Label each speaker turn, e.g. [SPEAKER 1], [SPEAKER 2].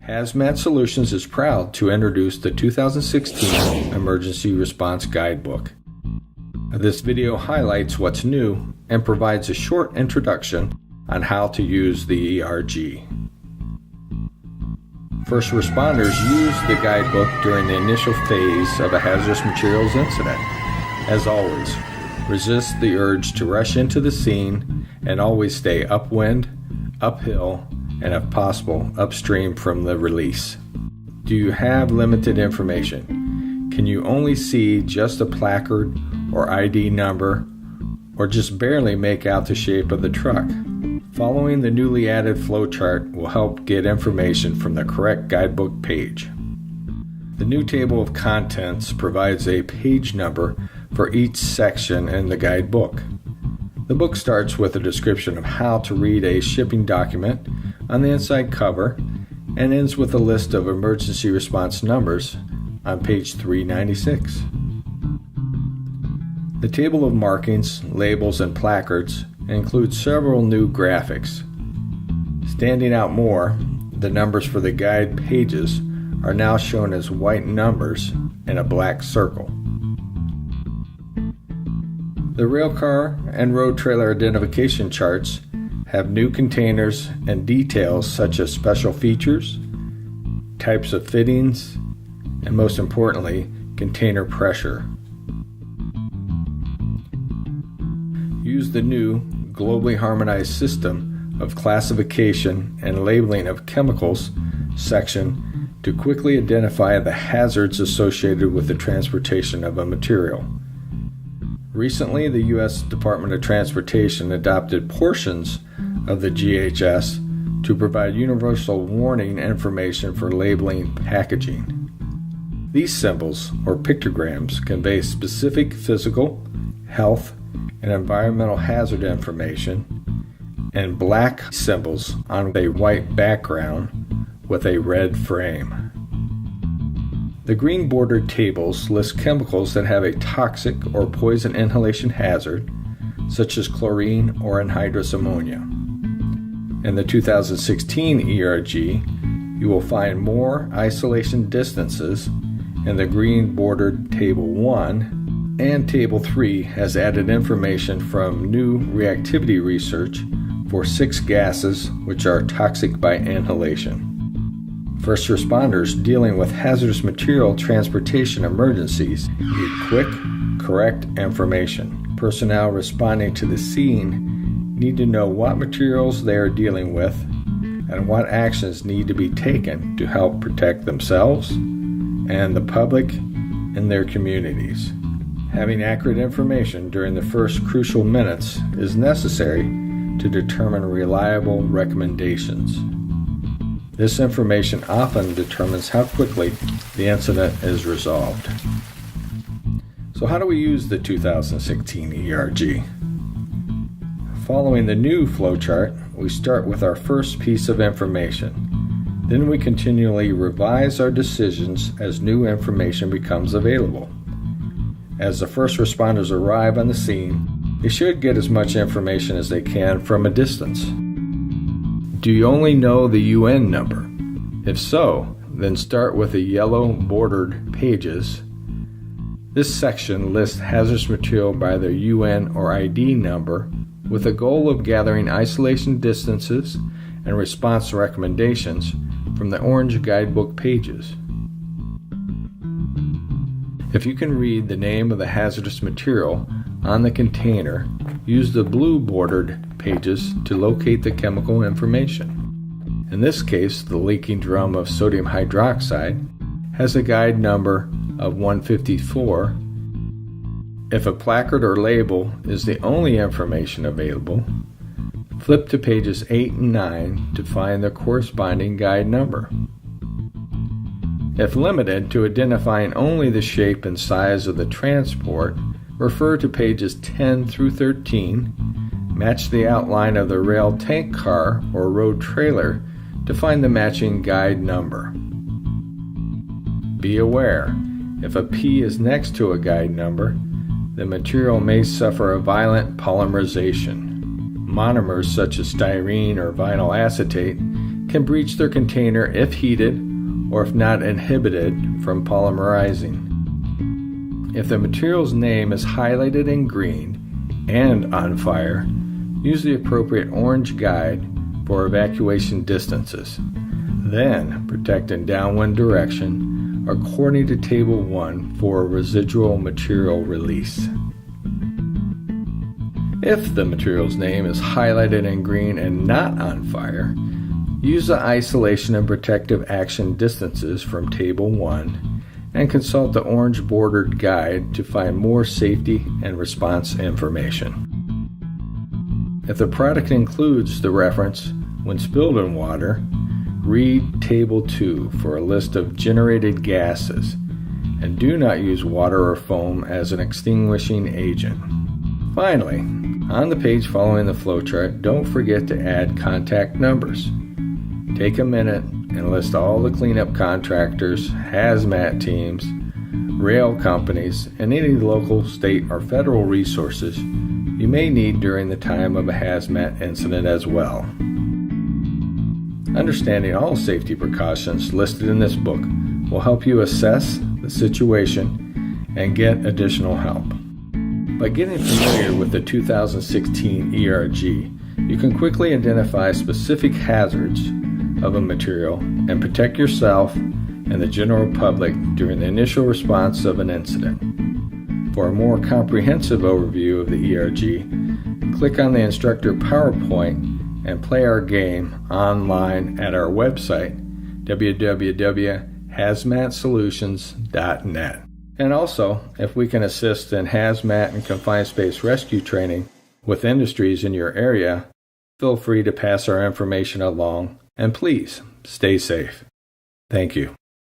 [SPEAKER 1] Hazmat Solutions is proud to introduce the 2016 Emergency Response Guidebook. This video highlights what's new and provides a short introduction on how to use the ERG. First responders use the guidebook during the initial phase of a hazardous materials incident. As always, resist the urge to rush into the scene and always stay upwind, uphill, and if possible, upstream from the release. Do you have limited information? Can you only see just a placard or ID number, or just barely make out the shape of the truck? Following the newly added flowchart will help get information from the correct guidebook page. The new table of contents provides a page number for each section in the guidebook. The book starts with a description of how to read a shipping document on the inside cover and ends with a list of emergency response numbers on page 396. The table of markings, labels, and placards includes several new graphics. Standing out more, the numbers for the guide pages are now shown as white numbers in a black circle. The railcar and road trailer identification charts have new containers and details such as special features, types of fittings, and most importantly, container pressure. Use the new globally harmonized system of classification and labeling of chemicals section to quickly identify the hazards associated with the transportation of a material. Recently, the U.S. Department of Transportation adopted portions of the GHS to provide universal warning information for labeling packaging. These symbols, or pictograms, convey specific physical, health, and environmental hazard information, and black symbols on a white background with a red frame. The green bordered tables list chemicals that have a toxic or poison inhalation hazard, such as chlorine or anhydrous ammonia. In the 2016 ERG, you will find more isolation distances in the green bordered Table 1, and Table 3 has added information from new reactivity research for 6 gases which are toxic by inhalation. First responders dealing with hazardous material transportation emergencies need quick, correct information. Personnel responding to the scene need to know what materials they are dealing with and what actions need to be taken to help protect themselves and the public in their communities. Having accurate information during the first crucial minutes is necessary to determine reliable recommendations. This information often determines how quickly the incident is resolved. So how do we use the 2016 ERG? Following the new flowchart, we start with our first piece of information. Then we continually revise our decisions as new information becomes available. As the first responders arrive on the scene, they should get as much information as they can from a distance. Do you only know the UN number? If so, then start with the yellow bordered pages. This section lists hazardous material by their UN or ID number with the goal of gathering isolation distances and response recommendations from the orange guidebook pages. If you can read the name of the hazardous material on the container, use the blue bordered pages to locate the chemical information. In this case, the leaking drum of sodium hydroxide has a guide number of 154. If a placard or label is the only information available, flip to pages 8 and 9 to find the corresponding guide number. If limited to identifying only the shape and size of the transport, refer to pages 10 through 13, match the outline of the rail tank car or road trailer to find the matching guide number. Be aware, if a P is next to a guide number, the material may suffer a violent polymerization. Monomers such as styrene or vinyl acetate can breach their container if heated or if not inhibited from polymerizing. If the material's name is highlighted in green and on fire, use the appropriate orange guide for evacuation distances. Then protect in downwind direction according to Table 1 for residual material release. If the material's name is highlighted in green and not on fire, use the isolation and protective action distances from Table 1 and consult the orange bordered guide to find more safety and response information. If the product includes the reference, when spilled in water, read Table 2 for a list of generated gases, and do not use water or foam as an extinguishing agent. Finally, on the page following the flowchart, don't forget to add contact numbers. Take a minute and list all the cleanup contractors, hazmat teams, rail companies, and any local, state, or federal resources you may need during the time of a hazmat incident as well. Understanding all safety precautions listed in this book will help you assess the situation and get additional help. By getting familiar with the 2016 ERG, you can quickly identify specific hazards of a material and protect yourself and the general public during the initial response of an incident. For a more comprehensive overview of the ERG, click on the instructor PowerPoint and play our game online at our website, www.hazmatsolutions.net. And also, if we can assist in hazmat and confined space rescue training with industries in your area, feel free to pass our information along, and please stay safe. Thank you.